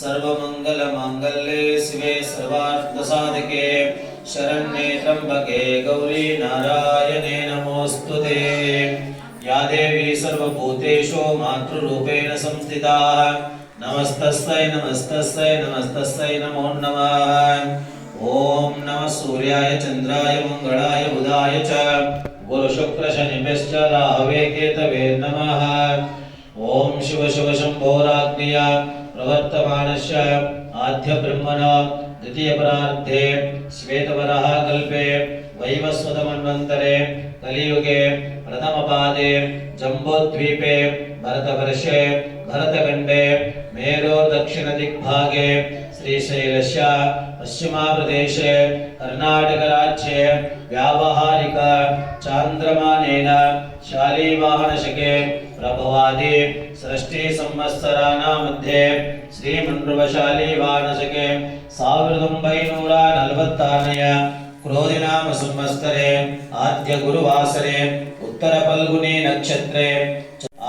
सर्वमंगलमांगल्ये शिवे सर्वार्थसाधके शरण्ये त्र्यंबके गौरी नारायणे नमोस्तुते। या देवी सर्वभूतेषु मातृरूपेण संस्थिता नमस्तस्यै नमस्तस्यै नमस्तस्यै नमो नमः। ओम नमः सूर्याय चंद्राय मंगलाय बुधाय च गुरुशुक्र शनिभ्यश्च राहवे केतवे नमः। ओम शिव शिव शंभोराज्ञय प्रवर्तमानस्य आद्य ब्रह्मणा द्वितीय परार्धे श्वेतवराह कल्पे वैवस्वत मन्वन्तरे कलियुगे प्रथम पादे जम्बोद्वीपे भरतवर्षे भरतखण्डे मेरोर् दक्षिण दिग्भागे श्रीशैलस्य पश्चिमप्रदेशे कर्नाटक राज्ये व्यावहारिक चांद्रमानेन शालीवाहनशके प्रभवादि षष्ठी संवत्सराणां मध्ये श्रीमन्वशालीवाहनशके 1946 क्रोधिनाम संवत्सरे आद्य गुरुवासरे उत्तर फल्गुनी नक्षत्रे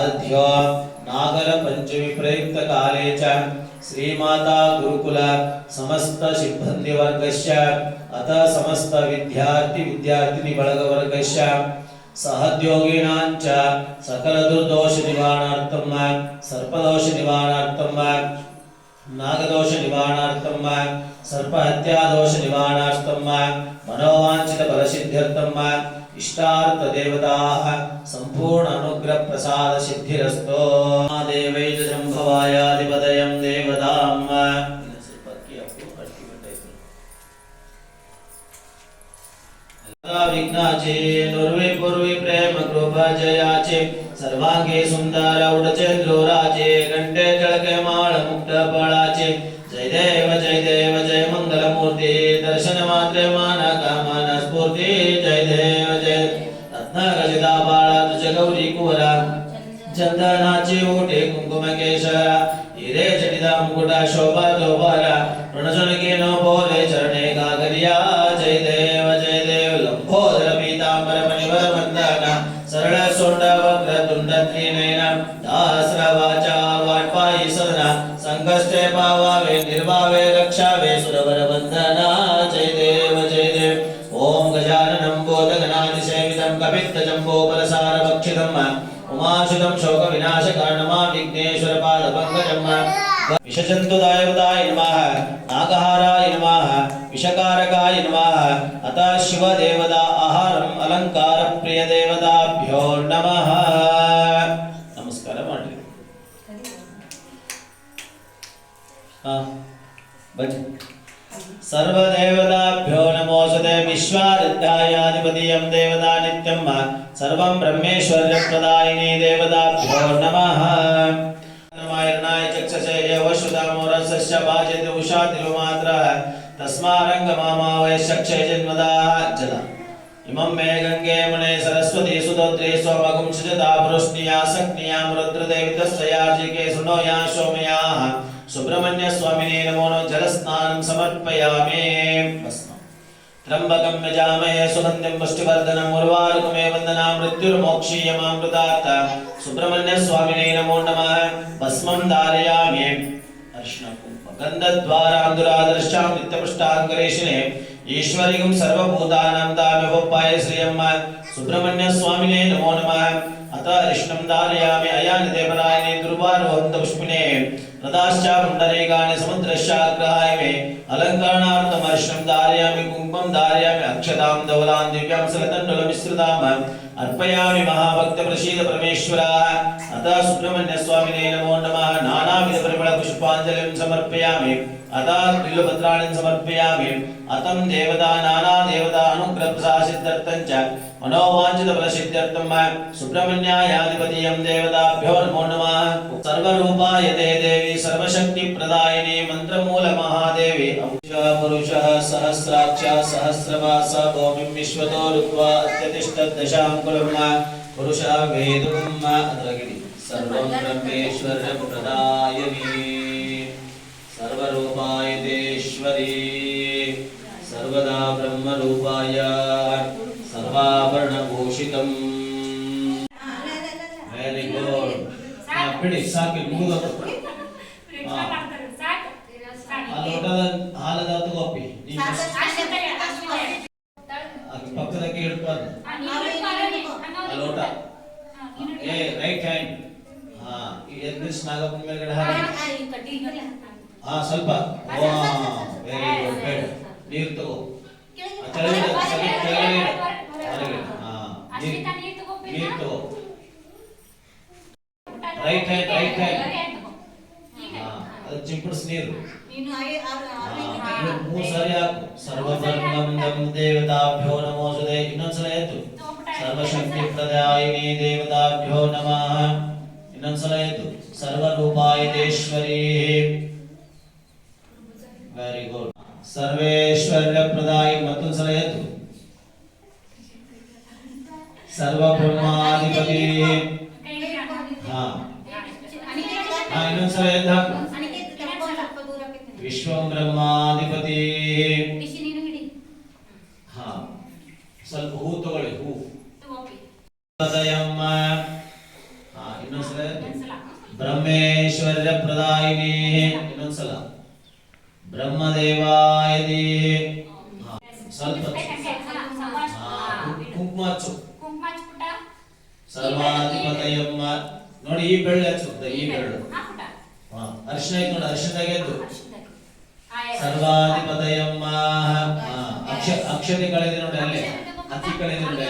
आद्य नागर पंचमी प्रयुक्त काले च श्रीमाता गुरुकुल समस्त सिब्बंदी वर्गस्य अथ समस्त विद्यार्थी विद्यार्थिनी वर्ग वर्गस्य सहद्योगिनां च सकल दुर्दोष निवारणार्थं सर्पदोष निवारणार्थं नागदोष निवारणार्थं सर्पहत्या दोष निवारणार्थं मनोवांछित फलसिद्ध्यर्थं इष्टार्थ देवताः संपूर्ण अनुग्रह प्रसाद सिद्धिरस्तो। देवैत जंभवायाधिपतयं देवतां विघ्नाचे नुर्वे पूर्वे प्रेम कृपा जयाचे सर्वांगे सुंदर उडचेंद्रोराचे कंठे जळके माळ मुक्त फळाचे जय देव जय मंगल मूर्ती दर्शन मात्रे मान कामना स्फूर्ती जय देव जय रत्नागजिता बाळा तुझ गौरी कुवरा चंदनाची ओटे कुंकुम केशरा हिरे जटिता मुकुटा शोभा दोबारा ऋणजनके नो बोले चरणे गागरिया जय देव लंबोदर पीतांबर मणिवर वंदना सरळ सोंड वक्र तुंड त्रिनयना दासरा वाचा वाटपाई सदना संकष्टे पावावे निर्वावे रक्षावे सुरवर वंदना जय देव ओम गजाननं बोधगणादि सेवितं कपित्त जम्बोपलसार भक्षितं उमाशुतं शोक विनाशकारणमा विघ्नेश्वर पाद पंकजं विषजन्तुदाय नमः नागहाराय नमः विषकारकाय नमः अतः शिव देवता आहारं अलंकार प्रिय देवताभ्यो नमः। नमस्कार माड्रि सर्वदेवताभ्यो नमोऽस्तुते। विश्वादित्यायाधिपतियं देवता नित्यं सर्वं ब्रह्मेश्वर्यप्रदायिनी देवताभ्यो नमः। रामायणाय चक्षसे यवश्रुतामोरसस्य भाजते उषातिरुमात्रः तस्मारङ्गमामावै चक्षे जन्मदाः जला इमं मे गंगे मुने सरस्वती सुदोत्रे सोमगुं सजता पुरुष्णिया सक्निया रुद्रदेवितस्यार्जिके सुनोया सोमयाः सुब्रह्मण्य स्वामिने नमो जलस्नानं समर्पयामि। त्र्यंबकं यजामहे सुगन्धिं पुष्टिवर्धनम् उर्वारुकमेव वन्दना मृत्युर्मोक्षीयमामृतात् सुब्रह्मण्य स्वामिने नमो नमः। भस्मं धारयामि गन्धद्वारान्दुरादर्शां नित्यपुष्टाङ्गरेशिने ईश्वरिगं सर्वभूतानां तामेवोपाय श्रियं सुब्रह्मण्य स्वामिने नमो नमः। अतः कृष्णं धारयामि अयानि देवरायने दुर्वारोहन्तपुष्पिने रथाश्च पुण्डरीकानि समुद्रश्चाग्रहाय मे अलङ्करणार्थम् अर्ष्णं धारयामि कुङ्कुमं धारयामि अक्षतां धवलां दिव्यां सलतण्डुलमिश्रिताम् अर्पयामि महाभक्त प्रसीद परमेश्वराः। अतः सुब्रह्मण्य स्वामिने नमो नमः। नानाविध परिमळ पुष्पाञ्जलिं समर्पयामि अतः बिल्वपत्राणि समर्पयामि। अतं देवता नाना देवता अनुग्रह प्रसादित्यर्थं च मनोवांछित फलसिद्ध्यर्थं सुब्रह्मण्यायाधिपतियं देवताभ्यो नमो नमः। सर्वरूपाय ते देवी सर्वशक्ति प्रदायिनी मंत्रमूल महादेवी पुरुषः सहस्राक्ष सहस्रवास भूमिं विश्वतो रुत्वा अत्यतिष्ठद्दशाङ्कुलं पुरुषः वेदं अद्रगिरि सर्वं ब्रह्मेश्वर्य प्रदायिनी सर्वरूपाय देश्वरी सर्वदा ब्रह्मरूपाय सर्वाभरणभूषितम्। वेरी गुड बिಡಿ ಸಾಕು ಮುಗಿದೋತು ಲೋಟದ ಹಾಲದ ತಗೋಪಿ ಪಕ್ಕದಕ್ಕೆ ಹಿಡ್ಕೊಂಡು ಲೋಟ ರೈಟ್ ಹ್ಯಾಂಡ್ ಎದ್ದಿಸ್ ನಾಗಪ್ಪನ ಮೇಲ್ಗಡೆ ಸ್ವಲ್ಪ ವೆರಿ ಗುಡ್ ಬೇಡ ನೀರು ತಗೋ ಕೆಳಗಡೆ ನೀರು ತಗೋ ರೈಟ್ ಹ್ಯಾಂಡ್ ಅದು ಚಿಂಪಡಿಸ್ ನೀರು ಮೂರು ಸಾರಿ ಹಾಕು ಸರ್ವಧರ್ಮಂ ದೇವತಾಭ್ಯೋ ನಮೋಸುದೆ ಇನ್ನೊಂದ್ಸಲ ಎದ್ದು ಸರ್ವಶಕ್ತಿ ಪ್ರದಾಯಿನಿ ದೇವತಾಭ್ಯೋ ನಮಃ ಇನ್ನೊಂದ್ಸಲ ಎದ್ದು ಸರ್ವರೂಪಾಯಿತೇಶ್ವರಿ ವೆರಿ ಗುಡ್ ಸರ್ವೇಶ್ವರ್ಯ ಪ್ರದಾಯಿ ಮತ್ತೊಂದ್ಸಲ ಎದ್ದು ಸರ್ವಬ್ರಹ್ಮಾಧಿಪತಿ ಇನ್ನೊಂದ್ಸಲ ಎದ್ದು ಹಾಕು ವಿಶ್ವಂ ಬ್ರಹ್ಮಾಧಿಪತಿ ಸ್ವಲ್ಪ ಹೂ ತಗೊಳ್ಳಿ ಹೂ ಹೃದಯಮ್ಮ ಇನ್ನೊಂದ್ಸಲ ಬ್ರಹ್ಮೇಶ್ವರ್ಯ ಪ್ರದಾಯಿನಿ ಇನ್ನೊಂದ್ಸಲ ಬ್ರಹ್ಮದೇವಾಯದಿ ಸ್ವಲ್ಪ ಕುಂಕುಮ ಹಚ್ಚು ಸರ್ವಾಧಿಪತಯಮ್ಮ ನೋಡಿ ಈ ಬೆಳ್ಳು ಹಚ್ಚು ಈ ಬೆಳ್ಳು ಅರ್ಶನ ಐತ್ ನೋಡಿ ಅರ್ಶನದಾಗ ಎದ್ದು ಸರ್ವಾಧಿಪತಯಮ್ಮ ಅಕ್ಷತೆ ಕಳೆದಿ ನೋಡಿ ಅಲ್ಲೇ ಅಕ್ಕಿ ಕಳೆದಿ ನೋಡಿ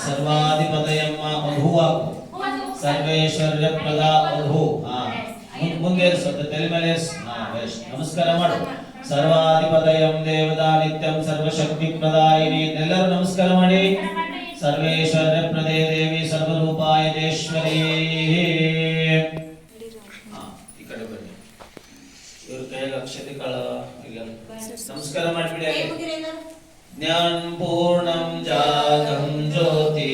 ಸರ್ವಾಧಿಪತಯಮ್ಮ ಹೂ ಹಾಕು ಸರ್ವೇಶ್ವರ್ಯ ಪ್ರದಾ ಹೂ ಮುಂದೆ ತಲೆ ಮೇಲೆ ನಮಸ್ಕಾರ ಮಾಡು ಸರ್ವಾಧಿಪತಯಂ ದೇವತಾ ನಿತ್ಯಂ ಸರ್ವಶಕ್ತಿ ಪ್ರದಾಯಿನಿ ಎಲ್ಲರೂ ನಮಸ್ಕಾರ ಮಾಡಿ ಸರ್ವೇಶ್ವರ್ಯ ಪ್ರದೇ ದೇವಿ ಸರ್ವರೂಪಾಯತೇಶ್ವರಿ ಈ ಕಡೆ ಬನ್ನಿ ಇವ್ರ ಕೈಯಾಗ ಅಕ್ಷತೆ ಕಾಳ ಇಲ್ಲ ನಮಸ್ಕಾರ ಮಾಡಿಬಿಡಿ ಜ್ಞಾನ ಪೂರ್ಣಂ ಜಾಗಂ ಜ್ಯೋತಿ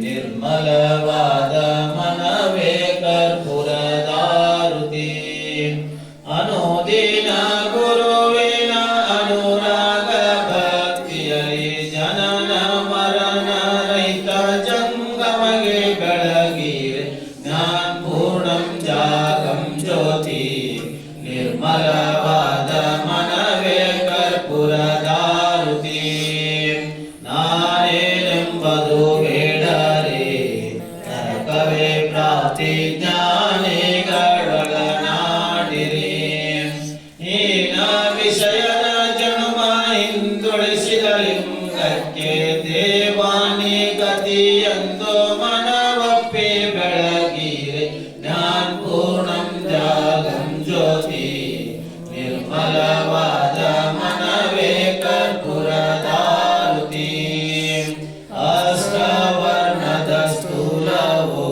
ನಿರ್ಮಲವಾದ ಮನವೇ ಕರ್ಪೂರದಾರುತಿ ಅನುದಿನ ಗುರುವಿನ ಅನುರಾಗ ಭಕ್ತಿಯಲಿ ಜನನ ಮರಣ ರಹಿತ ಜಂಗಮಗೆ ಬೆಳಗಿರೆ ಜ್ಞಾನ ಪೂರ್ಣಂ ಜಾಗಂ ಜ್ಯೋತಿ ನಿರ್ಮಲವಾದ ಮನವೇ ಕರ್ಪೂರದಾರುತಿ ನಾನೇನೆಂಬುದು ಬೇಡರೆ ನರಕವೇ ಪ್ರಾಪ್ತಿ ಜ್ಞಾನಿಗಳೊಡನಾಡಿರಿ ಹೀನ ವಿಷಯದ ಜನುಮ ಹಿಂದುಳಿಸಿದ ಲಿಂಗಕ್ಕೆ ದೇವಾನಿ ಗತಿಯಂದು ಮನವಪ್ಪಿ ಬೆಳಗಿರೆ ಜ್ಞಾನ ಪೂರ್ಣಂ ಜಾಗಂ ಜ್ಯೋತಿ ನಿರ್ಮಲವಾದ ಮನವೇ ಕರ್ಪೂರದಾರುತಿ ಅಷ್ಟವರ್ಣದ ಸ್ಥೂಲವೋ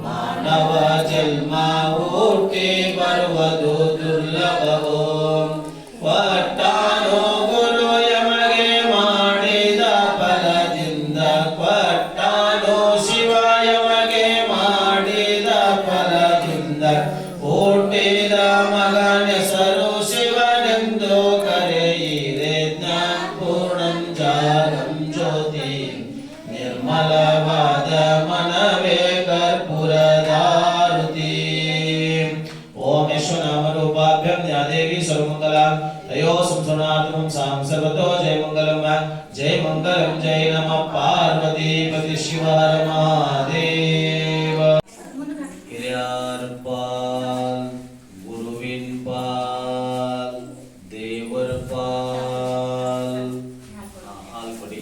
ಮಾನವ ಜನ್ಮ ಹುಟ್ಟಿ ಬರುವುದು ದುರ್ಲಭವೋ ಕೊಟ್ಟಾನೋ ಗುರು ಯಮಗೆ ಮಾಡಿದ ಫಲದಿಂದ ಕೊಟ್ಟಾನೋ ಶಿವ ಯಮಗೆ ಮಾಡಿದ ಫಲದಿಂದ ಹುಟ್ಟಿದ ಮಗನೆಸರು ಶಿವನೆಂದು ಕರೆಯಿರೆ ಜ್ಞಾನ ಪೂರ್ಣಂ ಜಾಗಂ ಜ್ಯೋತಿ ನಿರ್ಮಲವಾದ ಮನವೇ ಕರ್ಪೂರದಾರುತಿ ಓಂ ಯಶ್ವನಾಮರೂಪಾಭ್ಯಂ ಯಾ ದೇವಿ ಸರ್ವಮಂಗಲ ತಯೋ ಸಂಸನಾತ್ಮಂ ಸಾಂ ಸರ್ವತೋ ಜಯ ಮಂಗಲಂ ಜಯ ನಮಃ ಪಾರ್ವತಿ ಪತಿ ಶಿವ ಹರ ಮಹಾದೇವ ಹಿರಿಯರ್ ಪಾಲ್ ಗುರುವಿನ್ ಪಾಲ್ ದೇವರ್ ಪಾಲ್ ಹಾಲ್ ಕೊಡಿ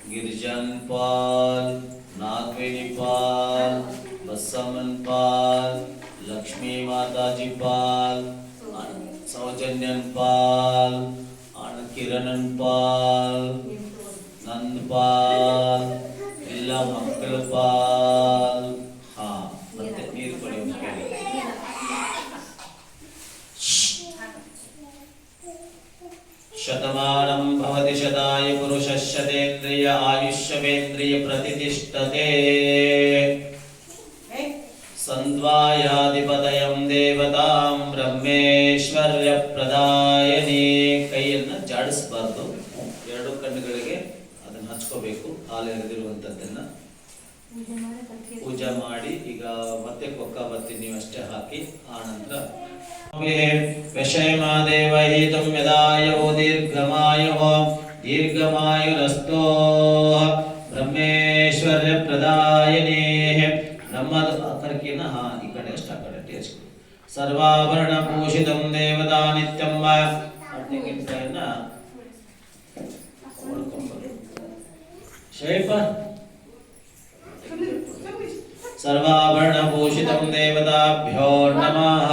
गिरजन पाल नागवेणी पाल बसमन पाल लक्ष्मी माता जी पाल सौजन्यन पाल किरणन पाल नंद पाल ಎಲ್ಲ ಮಕ್ಕಳ ಪಾಲ್ ಮತ್ತೆ ನೀರು ಕೊಡಿ ಶತಮಾನಂ ಭವತಿ ಶತಾಯ ಪುರುಷಃ ಶತೇಂದ್ರಿಯ ಆಯುಷ್ಯವೇಂದ್ರಿಯ ಪ್ರತಿಷ್ಠತೆ ಸಂದ್ವಾಯಾಧಿಪತಯಂ ದೇವತಾಂ ಬ್ರಹ್ಮೇಶ್ವರ್ಯ ಪ್ರದಾಯನಿ ಕೈಯನ್ನ ಜಾಡಿಸಬಾರ್ದು ಎರಡು ಕಣ್ಣುಗಳಿಗೆ ಅದನ್ನ ಹಚ್ಕೋಬೇಕು ಹಾಲು ಎರೆದಿರುವಂತದ್ದನ್ನ ಪೂಜೆ ಮಾಡಿ ಈಗ ಮತ್ತೆ ಕೊಕ್ಕ ಬತ್ತಿ ನೀವಷ್ಟೇ ಹಾಕಿ ಆ ನಂತರ ವಿಷಯಮಾದೇವೈತಂ ಯದಾಯೋ ದೀರ್ಘಮಾಯುರಸ್ತೋ ಬ್ರಹ್ಮೇಶ್ವರ್ಯ ಪ್ರದಾಯನೇ ನಮ್ಮದು ಕರ್ಕಿನ ಈ ಕಡೆ ಅಷ್ಟ ಆ ಕಡೆ ಟೇಸ್ಟ್ ಸರ್ವಾಭರಣ ಭೂಷಿತಂ ದೇವತಾ ನಿತ್ಯಂ ಶೇಪ सर्वाभरणभूषितं देवताभ्यो नमः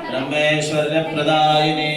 ब्रह्मेश्वर्यप्रदायिने